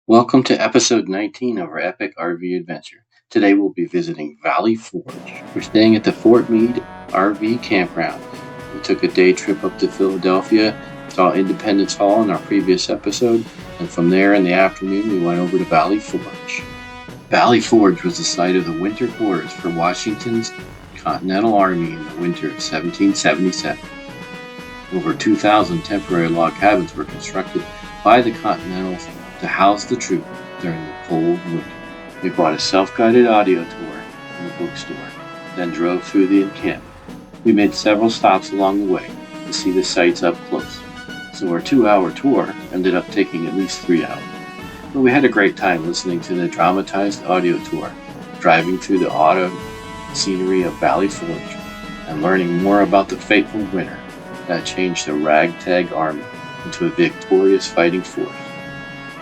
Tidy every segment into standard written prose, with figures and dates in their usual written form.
Welcome to episode 19 of our epic RV adventure. Today we'll be visiting Valley Forge. We're staying at the Fort Meade RV campground. We took a day trip up to Philadelphia, saw Independence Hall in our previous episode, and from there in the afternoon we went over to Valley Forge. Valley Forge was the site of the winter quarters for Washington's Continental Army in the winter of 1777. Over 2,000 temporary log cabins were constructed by the Continentals to house the troop during the cold winter. We bought a self-guided audio tour in the bookstore, then drove through the encampment. We made several stops along the way to see the sights up close, so our 2-hour tour ended up taking at least 3 hours. But we had a great time listening to the dramatized audio tour, driving through the autumn scenery of Valley Forge, and learning more about the fateful winter that changed the ragtag army into a victorious fighting force.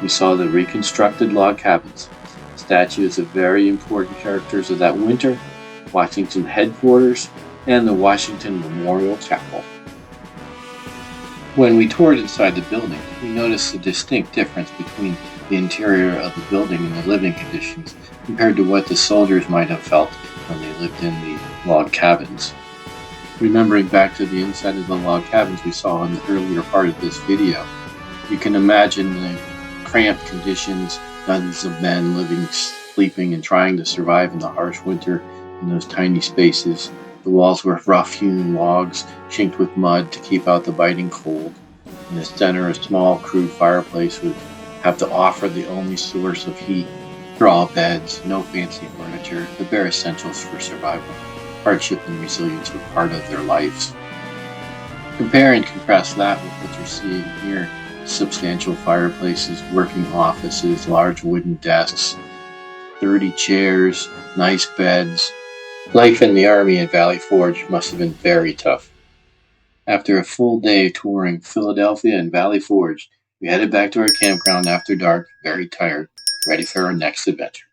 We saw the reconstructed log cabins, statues of very important characters of that winter, Washington headquarters, and the Washington Memorial Chapel. When we toured inside the building, we noticed a distinct difference between the interior of the building and the living conditions compared to what the soldiers might have felt when they lived in the log cabins. Remembering back to the inside of the log cabins we saw in the earlier part of this video, you can imagine the cramped conditions, dozens of men living, sleeping, and trying to survive in the harsh winter in those tiny spaces. The walls were rough-hewn logs, chinked with mud to keep out the biting cold. In the center, a small crude fireplace would have to offer the only source of heat. Straw beds, no fancy furniture, the bare essentials for survival. Hardship and resilience were part of their lives. Compare and contrast that with what you're seeing here. Substantial fireplaces, working offices, large wooden desks, 30 chairs, nice beds. Life in the Army at Valley Forge must have been very tough. After a full day touring Philadelphia and Valley Forge, we headed back to our campground after dark, very tired, ready for our next adventure.